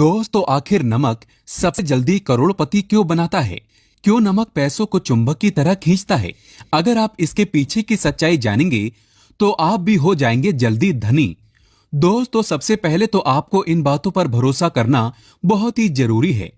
दोस्तों, आखिर नमक सबसे जल्दी करोड़पति क्यों बनाता है? क्यों नमक पैसों को चुंबक की तरह खींचता है? अगर आप इसके पीछे की सच्चाई जानेंगे तो आप भी हो जाएंगे जल्दी धनी। दोस्तों, सबसे पहले तो आपको इन बातों पर भरोसा करना बहुत ही जरूरी है,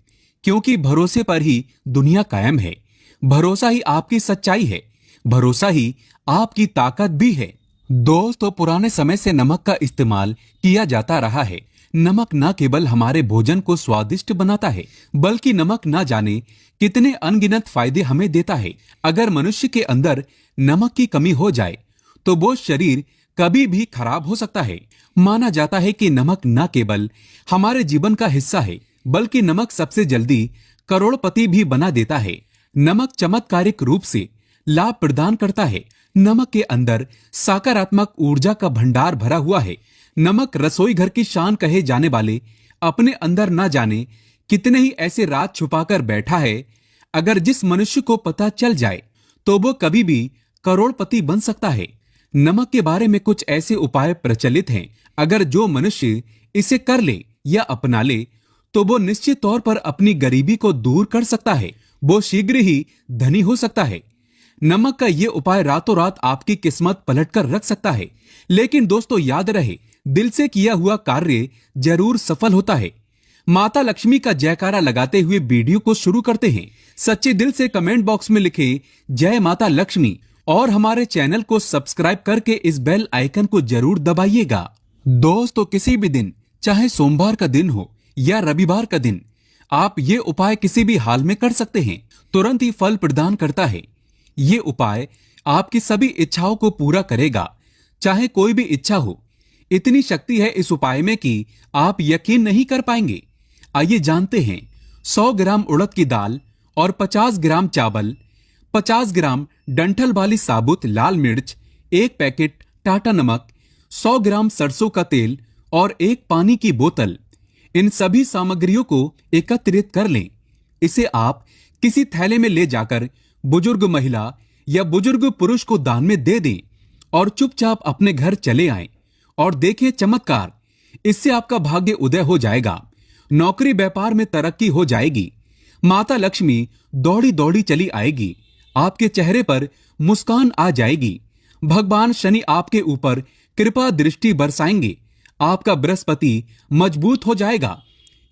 क्योंकि भरोसे पर ही दुनिया कायम है। भरोसा ही आपकी सच्चाई है, भरोसा ही आपकी ताकत भी है। दोस्तों, पुराने समय से नमक का इस्तेमाल किया जाता रहा है। नमक न केवल हमारे भोजन को स्वादिष्ट बनाता है, बल्कि नमक न जाने कितने अनगिनत फायदे हमें देता है। अगर मनुष्य के अंदर नमक की कमी हो जाए तो वो शरीर कभी भी खराब हो सकता है। माना जाता है कि नमक न केवल हमारे जीवन का हिस्सा है, बल्कि नमक सबसे जल्दी करोड़पति भी बना देता है। नमक चमत्कारिक रूप से लाभ प्रदान करता है। नमक के अंदर सकारात्मक ऊर्जा का भंडार भरा हुआ है। नमक रसोई घर की शान कहे जाने वाले अपने अंदर न जाने कितने ही ऐसे राज छुपाकर बैठा है। अगर जिस मनुष्य को पता चल जाए तो वो कभी भी करोड़पति बन सकता है। नमक के बारे में कुछ ऐसे उपाय प्रचलित हैं, अगर जो मनुष्य इसे कर ले या अपना ले तो वो निश्चित तौर पर अपनी गरीबी को दूर कर सकता है। वो शीघ्र ही धनी हो सकता है। नमक का ये उपाय रातों रात आपकी किस्मत पलटकर रख सकता है। लेकिन दोस्तों, याद रहे, दिल से किया हुआ कार्य जरूर सफल होता है। माता लक्ष्मी का जयकारा लगाते हुए वीडियो को शुरू करते हैं। सच्चे दिल से कमेंट बॉक्स में लिखें जय माता लक्ष्मी और हमारे चैनल को सब्सक्राइब करके इस बेल आइकन को जरूर दबाइएगा। दोस्तों, किसी भी दिन, चाहे सोमवार का दिन हो या रविवार का दिन, आप ये उपाय किसी भी हाल में कर सकते हैं। तुरंत ही फल प्रदान करता है। ये उपाय आपकी सभी इच्छाओं को पूरा करेगा, चाहे कोई भी इच्छा हो। इतनी शक्ति है इस उपाय में कि आप यकीन नहीं कर पाएंगे। आइए जानते हैं। 100 ग्राम उड़द की दाल और 50 ग्राम चावल, 50 ग्राम डंठल वाली साबुत लाल मिर्च, 1 पैकेट टाटा नमक, 100 ग्राम सरसों का तेल और 1 पानी की बोतल। इन सभी सामग्रियों को एकत्रित कर लें। इसे आप किसी थैले में ले जाकर बुजुर्ग महिला या बुजुर्ग पुरुष को दान में दे दें और चुपचाप अपने घर चले आएं और देखें चमत्कार। इससे आपका भाग्य उदय हो जाएगा, नौकरी व्यापार में तरक्की हो जाएगी, माता लक्ष्मी दौड़ी दौड़ी चली आएगी, आपके चेहरे पर मुस्कान आ जाएगी, भगवान शनि आपके ऊपर कृपा दृष्टि बरसाएंगे, आपका बृहस्पति मजबूत हो जाएगा,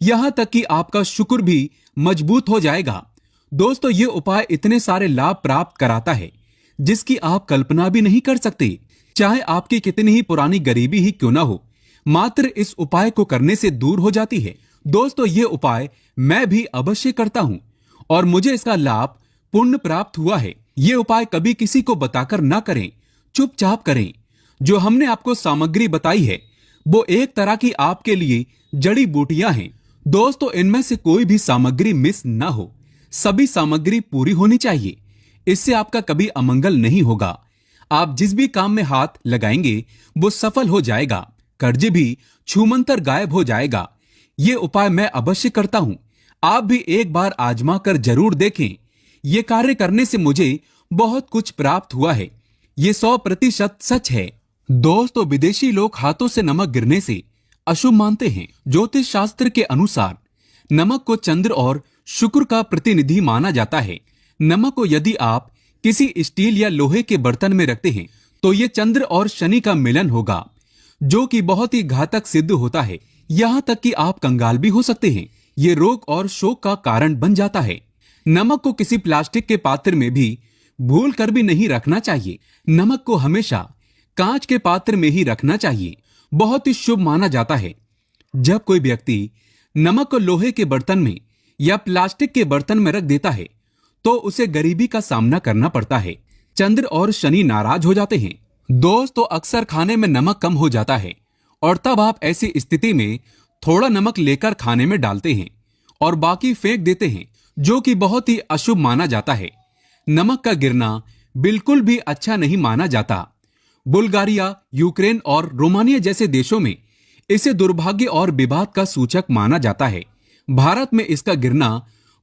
यहां तक कि आपका शुक्र भी मजबूत हो जाएगा। दोस्तों, ये उपाय इतने सारे लाभ प्राप्त कराता है जिसकी आप कल्पना भी नहीं कर सकते। चाहे आपकी कितनी ही पुरानी गरीबी ही क्यों ना हो, मात्र इस उपाय को करने से दूर हो जाती है। दोस्तों, ये उपाय मैं भी अवश्य करता हूँ और मुझे इसका लाभ पुण्य प्राप्त हुआ है। ये उपाय कभी किसी को बताकर ना करें, चुपचाप करें। जो हमने आपको सामग्री बताई है वो एक तरह की आपके लिए जड़ी बूटियां हैं। दोस्तों, इनमें से कोई भी सामग्री मिस ना हो, सभी सामग्री पूरी होनी चाहिए। इससे आपका कभी अमंगल नहीं होगा। आप जिस भी काम में हाथ लगाएंगे वो सफल हो जाएगा, कर्ज भी छूमंतर गायब हो जाएगा। ये उपाय मैं अवश्य करता हूं, आप भी एक बार आजमा कर जरूर देखें। ये कार्य करने से मुझे बहुत कुछ प्राप्त हुआ है, ये 100% सच है। दोस्तों, विदेशी लोग हाथों से नमक गिरने से अशुभ मानते हैं। ज्योतिष शास्त्र के अनुसार नमक को चंद्र और शुक्र का प्रतिनिधि माना जाता है। नमक को यदि आप किसी स्टील या लोहे के बर्तन में रखते हैं तो ये चंद्र और शनि का मिलन होगा, जो कि बहुत ही घातक सिद्ध होता है। यहाँ तक कि आप कंगाल भी हो सकते हैं। ये रोग और शोक का कारण बन जाता है। नमक को किसी प्लास्टिक के पात्र में भी भूल कर भी नहीं रखना चाहिए। नमक को हमेशा कांच के पात्र में ही रखना चाहिए। बहुत ही शुभ माना जाता है। जब कोई व्यक्ति नमक को लोहे के बर्तन में या प्लास्टिक के बर्तन में रख देता है तो उसे गरीबी का सामना करना पड़ता है। चंद्र और शनि नाराज हो जाते हैं। दोस्तों, अक्सर खाने में नमक कम हो जाता है और तब आप ऐसी स्थिति में थोड़ा नमक लेकर खाने में डालते हैं और बाकी फेंक देते हैं, जो कि बहुत ही अशुभ माना जाता है। नमक का गिरना बिल्कुल भी अच्छा नहीं माना जाता। बुल्गारिया, यूक्रेन और रोमानिया जैसे देशों में इसे दुर्भाग्य और विवाद का सूचक माना जाता है। भारत में इसका गिरना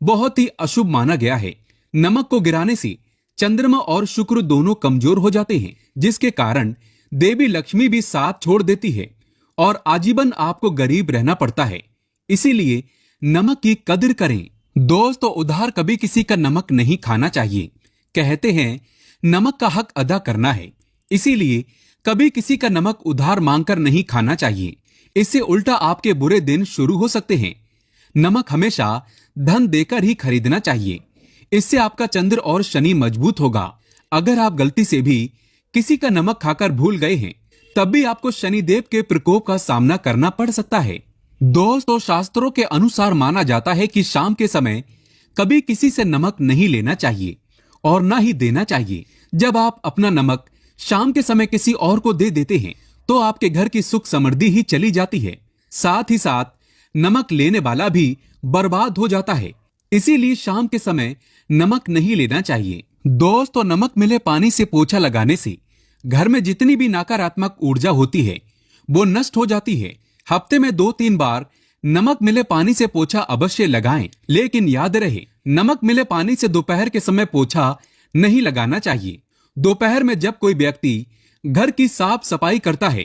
बहुत ही अशुभ माना गया है। नमक को गिराने से चंद्रमा और शुक्र दोनों कमजोर हो जाते हैं, जिसके कारण देवी लक्ष्मी भी साथ छोड़ देती है और आजीवन आपको गरीब रहना पड़ता है। इसीलिए नमक की कदर करें। दोस्तों, उधार कभी किसी का नमक नहीं खाना चाहिए। कहते हैं नमक का हक अदा करना है, इसीलिए कभी किसी का नमक उधार मांगकर नहीं खाना चाहिए। इससे उल्टा आपके बुरे दिन शुरू हो सकते हैं। नमक हमेशा धन देकर ही खरीदना चाहिए, इससे आपका चंद्र और शनि मजबूत होगा। अगर आप गलती से भी किसी का नमक खाकर भूल गए हैं, तब भी आपको शनिदेव के प्रकोप का सामना करना पड़ सकता है। दोस्तों, शास्त्रों के अनुसार माना जाता है कि शाम के समय कभी किसी से नमक नहीं लेना चाहिए और ना ही देना चाहिए। जब आप अपना नमक शाम के समय किसी और को दे देते हैं तो आपके घर की सुख समृद्धि ही चली जाती है, साथ ही साथ नमक लेने वाला भी बर्बाद हो जाता है। इसीलिए शाम के समय नमक नहीं लेना चाहिए। दोस्तों, नमक मिले पानी से पोछा लगाने से घर में जितनी भी नकारात्मक ऊर्जा होती है वो नष्ट हो जाती है। हफ्ते में 2-3 बार नमक मिले पानी से पोछा अवश्य लगाएं, लेकिन याद रहे नमक मिले पानी से दोपहर के समय पोछा नहीं लगाना चाहिए। दोपहर में जब कोई व्यक्ति घर की साफ सफाई करता है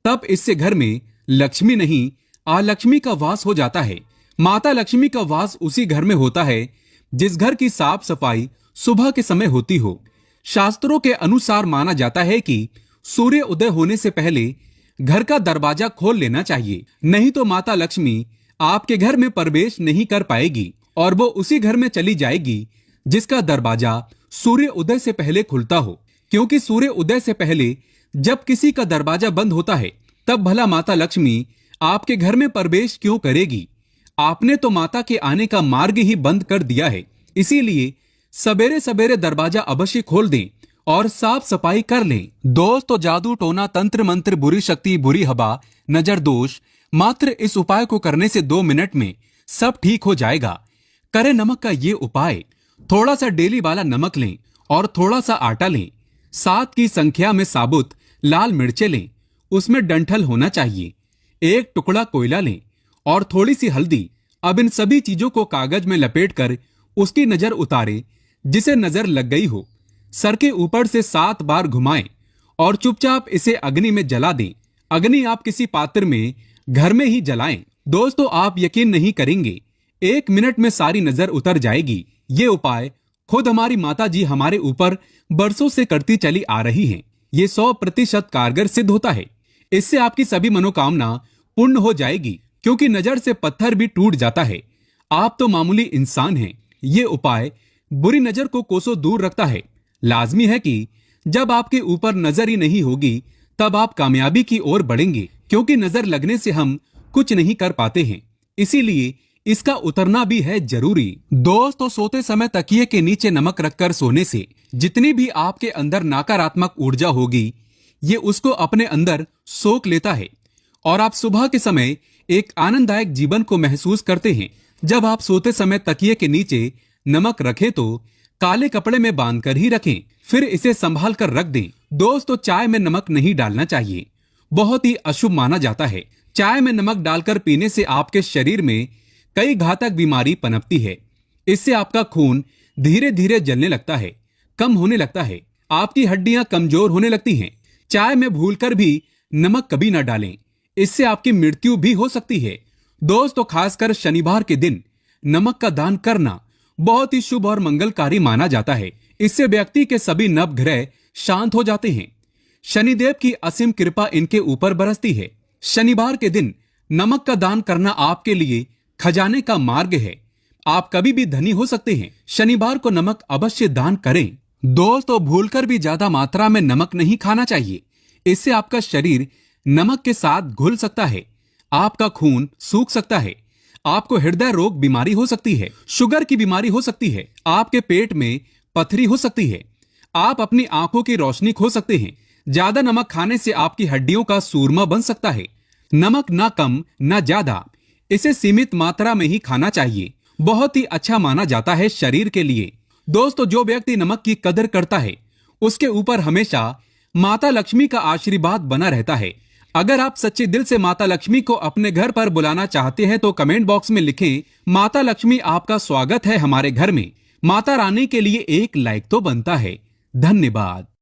तब इससे घर में लक्ष्मी नहीं अलक्ष्मी का वास हो जाता है। माता लक्ष्मी का वास उसी घर में होता है जिस घर की साफ सफाई सुबह के समय होती हो। शास्त्रों के अनुसार माना जाता है कि सूर्य उदय होने से पहले घर का दरवाजा खोल लेना चाहिए, नहीं तो माता लक्ष्मी आपके घर में प्रवेश नहीं कर पाएगी और वो उसी घर में चली जाएगी जिसका दरवाजा सूर्य उदय से पहले खुलता हो। क्योंकि सूर्य उदय से पहले जब किसी का दरवाजा बंद होता है तब भला माता लक्ष्मी आपके घर में प्रवेश क्यों करेगी? आपने तो माता के आने का मार्ग ही बंद कर दिया है। इसीलिए सवेरे सवेरे दरवाजा अवश्य खोल दें और साफ सफाई कर लें। दोस्तों, जादू टोना तंत्र मंत्र बुरी शक्ति बुरी हवा नजर दोष मात्र इस उपाय को करने से 2 मिनट में सब ठीक हो जाएगा। करें नमक का ये उपाय। थोड़ा सा डेली वाला नमक लें और थोड़ा सा आटा लें। 7 की संख्या में साबुत लाल मिर्चें लें, उसमें डंठल होना चाहिए। 1 टुकड़ा कोयला लें और थोड़ी सी हल्दी। अब इन सभी चीजों को कागज में लपेटकर उसकी नजर उतारें जिसे नजर लग गई हो। सर के ऊपर से 7 बार घुमाएं और चुपचाप इसे अग्नि में जला दें। अग्नि आप किसी पात्र में घर में ही जलाएं। दोस्तों, आप यकीन नहीं करेंगे, 1 मिनट में सारी नजर उतर जाएगी। ये उपाय खुद हमारी माता जी हमारे ऊपर बरसों से करती चली आ रही हैं। ये 100% कारगर सिद्ध होता है। इससे आपकी सभी मनोकामना पूर्ण हो जाएगी, क्योंकि नजर से पत्थर भी टूट जाता है। आप तो मामूली इंसान हैं। ये उपाय बुरी नजर को कोसों दूर रखता है। लाजमी है कि जब आपके ऊपर नजर ही नहीं होगी तब आप कामयाबी की ओर बढ़ेंगे, क्योंकि नजर लगने से हम कुछ नहीं कर पाते हैं। इसीलिए इसका उतरना भी है जरूरी। दोस्तों, सोते समय तकिए के नीचे नमक रखकर सोने से जितनी भी आपके अंदर नकारात्मक ऊर्जा होगी ये उसको अपने अंदर सोख लेता है और आप सुबह के समय एक आनंददायक जीवन को महसूस करते हैं। जब आप सोते समय तकिए के नीचे नमक रखें तो काले कपड़े में बांधकर ही रखें, फिर इसे संभाल कर रख दें। दोस्तों, चाय में नमक नहीं डालना चाहिए, बहुत ही अशुभ माना जाता है। चाय में नमक डालकर पीने से आपके शरीर में कई घातक बीमारी पनपती है। इससे आपका खून धीरे धीरे जलने लगता है, कम होने लगता है, आपकी हड्डियां कमजोर होने लगती हैं। चाय में भूलकर भी नमक कभी न डालें, इससे आपकी मृत्यु भी हो सकती है। दोस्तों, खासकर शनिवार के दिन नमक का दान करना बहुत ही शुभ और मंगलकारी माना जाता है। इससे व्यक्ति के सभी नवग्रह शांत हो जाते हैं। शनिदेव की असीम कृपा इनके ऊपर बरसती है। शनिवार के दिन नमक का दान करना आपके लिए खजाने का मार्ग है। आप कभी भी धनी हो सकते हैं। शनिवार को नमक अवश्य दान करें। दोस्तों, भूलकर भी ज्यादा मात्रा में नमक नहीं खाना चाहिए। इससे आपका शरीर नमक के साथ घुल सकता है, आपका खून सूख सकता है, आपको हृदय रोग बीमारी हो सकती है, शुगर की बीमारी हो सकती है, आपके पेट में पथरी हो सकती है, आप अपनी आंखों की रोशनी खो सकते हैं। ज्यादा नमक खाने से आपकी हड्डियों का सूरमा बन सकता है। नमक ना कम ना ज्यादा, इसे सीमित मात्रा में ही खाना चाहिए। बहुत ही अच्छा माना जाता है शरीर के लिए। दोस्तों, जो व्यक्ति नमक की कदर करता है उसके ऊपर हमेशा माता लक्ष्मी का आशीर्वाद बना रहता है। अगर आप सच्चे दिल से माता लक्ष्मी को अपने घर पर बुलाना चाहते हैं तो कमेंट बॉक्स में लिखें, माता लक्ष्मी आपका स्वागत है हमारे घर में। माता रानी के लिए एक लाइक तो बनता है। धन्यवाद।